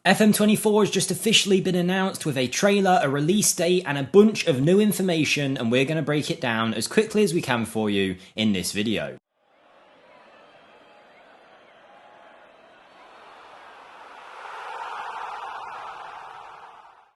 FM24 has just officially been announced with a trailer, a release date, and a bunch of new information, and we're going to break it down as quickly as we can for you in this video.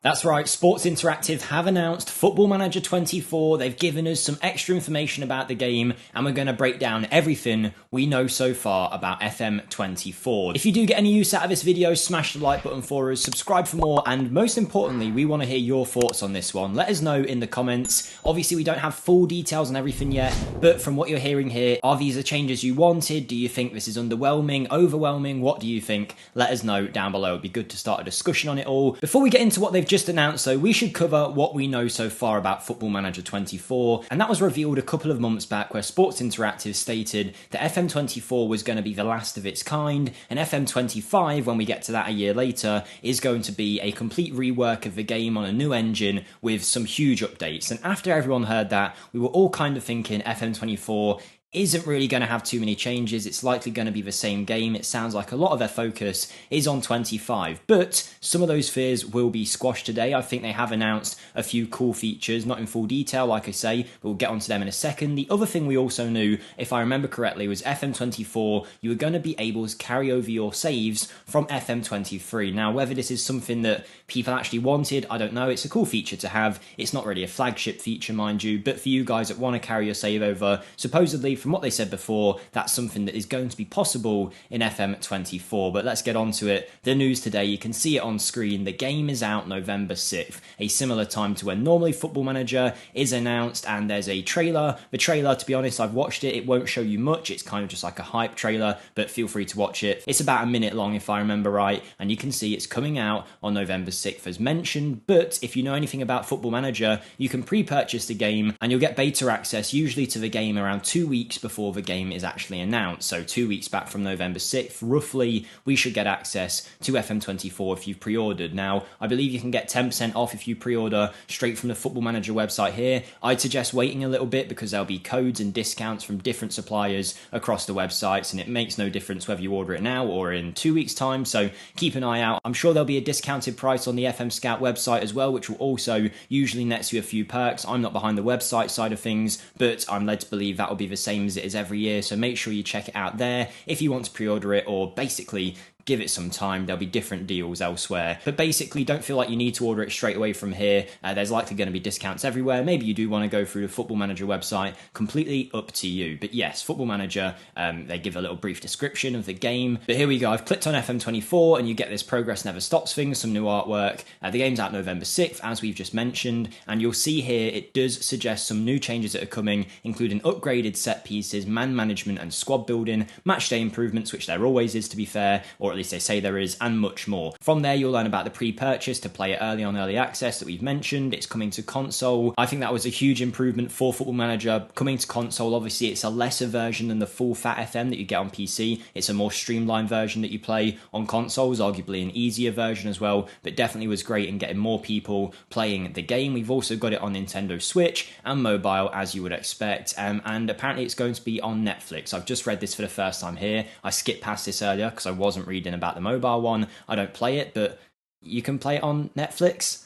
That's right, Sports Interactive have announced Football Manager 24, they've given us some extra information about the game, and we're going to break down everything we know so far about FM24. If you do get any use out of this video, smash the like button for us, subscribe for more, and most importantly, we want to hear your thoughts on this one. Let us know in the comments. Obviously, we don't have full details on everything yet, but from what you're hearing here, are these the changes you wanted? Do you think this is underwhelming, overwhelming? What do you think? Let us know down below. It'd be good to start a discussion on it all. Before we get into what they've just announced though, we should cover what we know so far about Football Manager 24, and that was revealed a couple of months back where Sports Interactive stated that FM24 was going to be the last of its kind, and FM25, when we get to that a year later, is going to be a complete rework of the game on a new engine with some huge updates. And after everyone heard that, we were all kind of thinking FM24 isn't really going to have too many changes. It's likely going to be the same game. It sounds like a lot of their focus is on 25, but some of those fears will be squashed today. I think they have announced a few cool features, not in full detail, like I say, but we'll get onto them in a second. The other thing we also knew, if I remember correctly, was FM24, you were going to be able to carry over your saves from FM23. Now, whether this is something that people actually wanted, I don't know. It's a cool feature to have. It's not really a flagship feature, mind you, but for you guys that want to carry your save over, supposedly, from what they said before, that's something that is going to be possible in FM24. But let's get on to it. The news today, you can see it on screen. The game is out November 6th, a similar time to when normally Football Manager is announced, and there's a trailer. The trailer, to be honest, I've watched it. It won't show you much. It's kind of just like a hype trailer, but feel free to watch it. It's about a minute long, if I remember right, and you can see it's coming out on November 6th as mentioned. But if you know anything about Football Manager, you can pre-purchase the game, and you'll get beta access usually to the game around 2 weeks before the game is actually announced. So 2 weeks back from November 6th, roughly, we should get access to FM24 if you've pre-ordered. Now, I believe you can get 10% off if you pre-order straight from the Football Manager website here. I'd suggest waiting a little bit because there'll be codes and discounts from different suppliers across the websites, and it makes no difference whether you order it now or in 2 weeks' time, so keep an eye out. I'm sure there'll be a discounted price on the FMSCOUT website as well, which will also usually net you a few perks. I'm not behind the website side of things, but I'm led to believe that will be the same as it is every year, so make sure you check it out there if you want to pre-order it, or basically give it some time. There'll be different deals elsewhere, but basically don't feel like you need to order it straight away from here. There's likely going to be discounts everywhere. Maybe you do want to go through the Football Manager website, completely up to you. But yes, Football Manager, they give a little brief description of the game, but here we go. I've clicked on FM24 and you get this progress never stops thing, some new artwork. The game's out November 6th, as we've just mentioned, and you'll see here it does suggest some new changes that are coming, including upgraded set pieces, man management and squad building, match day improvements, which there always is to be fair, or at least they say there is, and much more. From there, you'll learn about the pre-purchase to play it early on early access that we've mentioned. It's coming to console. I think that was a huge improvement for Football Manager. Coming to console, obviously, it's a lesser version than the full fat FM that you get on PC. It's a more streamlined version that you play on consoles, arguably an easier version as well, but definitely was great in getting more people playing the game. We've also got it on Nintendo Switch and mobile, as you would expect, and apparently it's going to be on Netflix. I've just read this for the first time here. I skipped past this earlier because I wasn't reading about the mobile one. I don't play it, but you can play it on Netflix.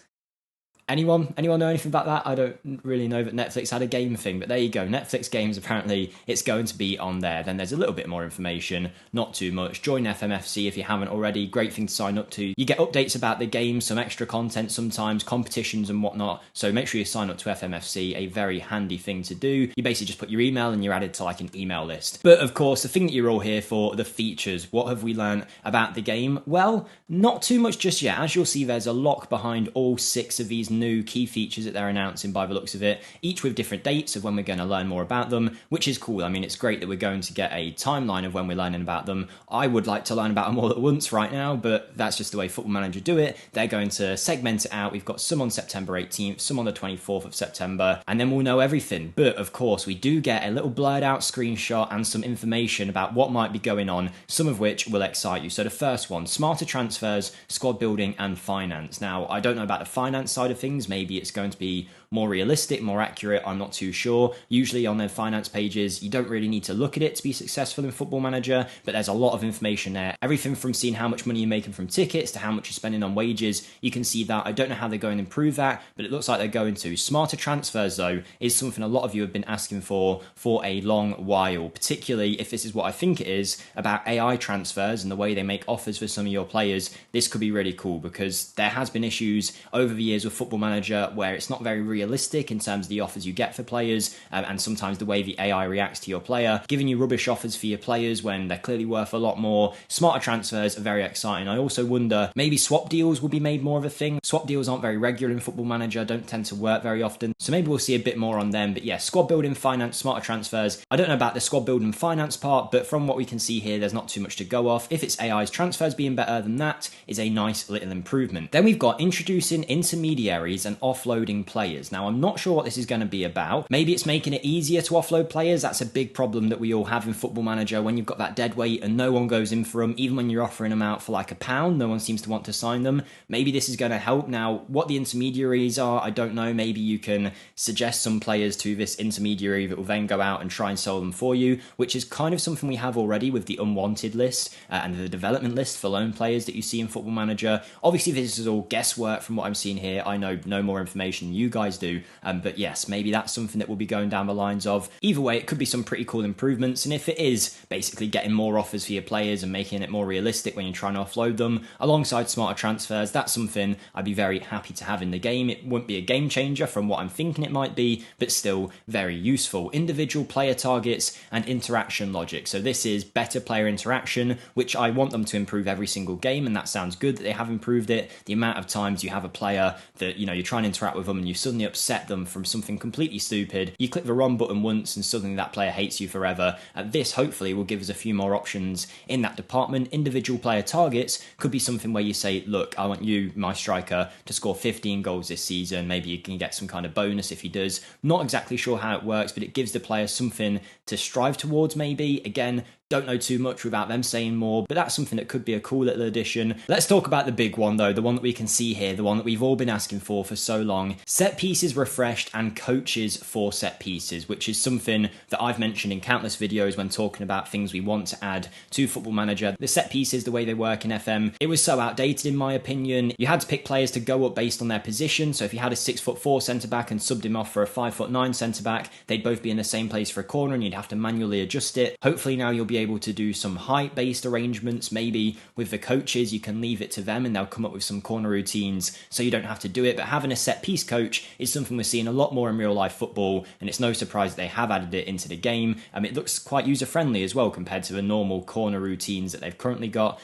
Anyone know anything about that? I don't really know that Netflix had a game thing, but there you go. Netflix games, apparently, it's going to be on there. Then there's a little bit more information, not too much. Join FMFC if you haven't already. Great thing to sign up to. You get updates about the game, some extra content sometimes, competitions and whatnot. So make sure you sign up to FMFC, a very handy thing to do. You basically just put your email and you're added to like an email list. But of course, the thing that you're all here for, the features. What have we learned about the game? Well, not too much just yet. As you'll see, there's a lock behind all 6 of these new key features that they're announcing by the looks of it, each with different dates of when we're going to learn more about them, which is cool. I mean, it's great that we're going to get a timeline of when we're learning about them. I would like to learn about them all at once right now, but that's just the way Football Manager do it. They're going to segment it out. We've got some on September 18th, some on the 24th of September, and then we'll know everything. But of course, we do get a little blurred out screenshot and some information about what might be going on, some of which will excite you. So the first one, smarter transfers, squad building and finance. Now, I don't know about the finance side of things. Maybe it's going to be more realistic, more accurate, I'm not too sure. Usually on their finance pages, you don't really need to look at it to be successful in Football Manager, but there's a lot of information there. Everything from seeing how much money you're making from tickets to how much you're spending on wages, you can see that. I don't know how they're going to improve that, but it looks like they're going to. Smarter transfers, though, is something a lot of you have been asking for a long while, particularly if this is what I think it is about AI transfers and the way they make offers for some of your players. This could be really cool because there has been issues over the years with Football Manager where it's not very realistic in terms of the offers you get for players, and sometimes the way the AI reacts to your player, giving you rubbish offers for your players when they're clearly worth a lot more. Smarter transfers are very exciting. I also wonder, maybe swap deals will be made more of a thing. Swap deals aren't very regular in Football Manager, don't tend to work very often, so maybe we'll see a bit more on them. But yeah, squad building, finance, smarter transfers. I don't know about the squad building finance part, but from what we can see here, there's not too much to go off. If it's AI's transfers being better, then that is a nice little improvement. Then we've got introducing intermediaries and offloading players. Now, I'm not sure what this is going to be about. Maybe it's making it easier to offload players. That's a big problem that we all have in Football Manager when you've got that dead weight and no one goes in for them. Even when you're offering them out for like £1, no one seems to want to sign them. Maybe this is going to help. Now, what the intermediaries are, I don't know. Maybe you can suggest some players to this intermediary that will then go out and try and sell them for you, which is kind of something we have already with the unwanted list and the development list for loan players that you see in Football Manager. Obviously, this is all guesswork from what I'm seeing here. I know no more information than you guys do, but yes, maybe that's something that we'll be going down the lines of. Either way, it could be some pretty cool improvements, and if it is basically getting more offers for your players and making it more realistic when you're trying to offload them, alongside smarter transfers, that's something I'd be very happy to have in the game. It wouldn't be a game changer from what I'm thinking it might be, but still very useful. Individual player targets and interaction logic. So this is better player interaction, which I want them to improve every single game, and that sounds good that they have improved it. The amount of times you have a player that, you know, you're trying to interact with them and you suddenly upset them from something completely stupid. You click the wrong button once and suddenly that player hates you forever. This hopefully will give us a few more options in that department. Individual player targets could be something where you say, look, I want you, my striker, to score 15 goals this season. Maybe you can get some kind of bonus if he does. Not exactly sure how it works, but it gives the player something to strive towards maybe. Again, don't know too much without them saying more, but that's something that could be a cool little addition. Let's talk about the big one though, the one that we can see here, the one that we've all been asking for so long. Set pieces refreshed and coaches for set pieces, which is something that I've mentioned in countless videos when talking about things we want to add to Football Manager. The set pieces, the way they work in FM, it was so outdated in my opinion. You had to pick players to go up based on their position, so if you had a 6'4" centre-back and subbed him off for a 5'9" centre-back, they'd both be in the same place for a corner and you'd have to manually adjust it. Hopefully now you'll be able to do some height-based arrangements. Maybe with the coaches you can leave it to them and they'll come up with some corner routines so you don't have to do it. But having a set-piece coach is something we're seeing a lot more in real-life football, and it's no surprise that they have added it into the game. It looks quite user-friendly as well compared to the normal corner routines that they've currently got.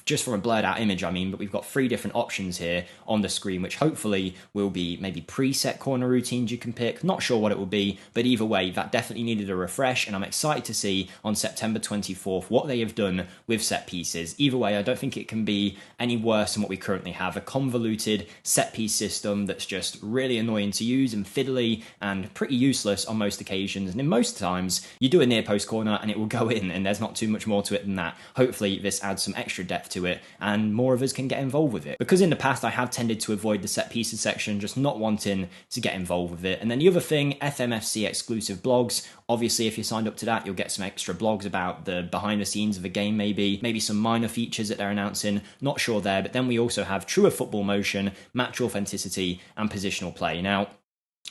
Just from a blurred-out image, I mean, but we've got 3 different options here on the screen, which hopefully will be maybe preset corner routines you can pick. Not sure what it will be, but either way, that definitely needed a refresh, and I'm excited to see on September 24th what they have done with set pieces. Either way, I don't think it can be any worse than what we currently have. A convoluted set piece system that's just really annoying to use and fiddly and pretty useless on most occasions. And in most times, you do a near post corner and it will go in, and there's not too much more to it than that. Hopefully this adds some extra depth to it and more of us can get involved with it. Because in the past I have tended to avoid the set pieces section, just not wanting to get involved with it. And then the other thing, FMFC exclusive blogs. Obviously, if you're signed up to that, you'll get some extra blogs about the behind the scenes of a game, maybe some minor features that they're announcing. Not sure there, but then we also have truer football motion, match authenticity, and positional play. Now,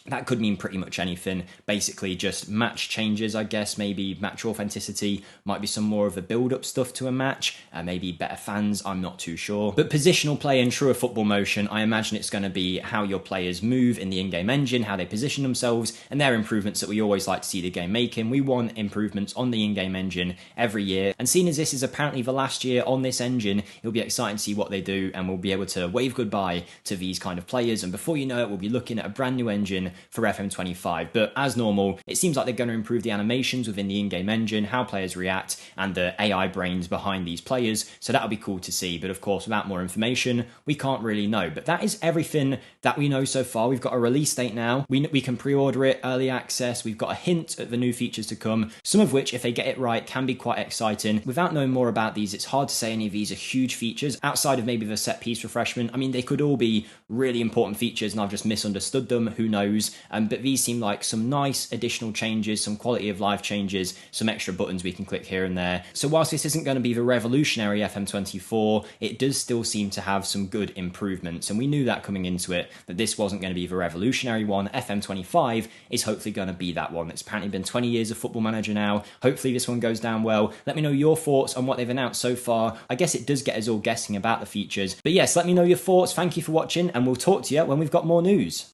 that could mean pretty much anything. Basically just match changes, I guess. Maybe match authenticity, might be some more of the build-up stuff to a match. Maybe better fans, I'm not too sure. But positional play and truer football motion, I imagine it's going to be how your players move in the in-game engine, how they position themselves, and they're improvements that we always like to see the game making. We want improvements on the in-game engine every year. And seeing as this is apparently the last year on this engine, it'll be exciting to see what they do, and we'll be able to wave goodbye to these kind of players. And before you know it, we'll be looking at a brand new engine for FM25. But as normal, it seems like they're going to improve the animations within the in-game engine, how players react, and the AI brains behind these players, so that'll be cool to see. But of course, without more information, we can't really know. But that is everything that we know so far. We've got a release date now. We can pre-order it, early access. We've got a hint at the new features to come, some of which, if they get it right, can be quite exciting. Without knowing more about these, it's hard to say any of these are huge features outside of maybe the set piece refreshment. I mean, they could all be really important features and I've just misunderstood them. Who knows? pros, but these seem like some nice additional changes, some quality of life changes, some extra buttons we can click here and there. So whilst this isn't going to be the revolutionary FM24, it does still seem to have some good improvements, and we knew that coming into it, that this wasn't going to be the revolutionary one. FM25 is hopefully going to be that one. It's apparently been 20 years of Football Manager now. Hopefully this one goes down well. Let me know your thoughts on what they've announced so far. I guess it does get us all guessing about the features. But yes, let me know your thoughts. Thank you for watching, and we'll talk to you when we've got more news.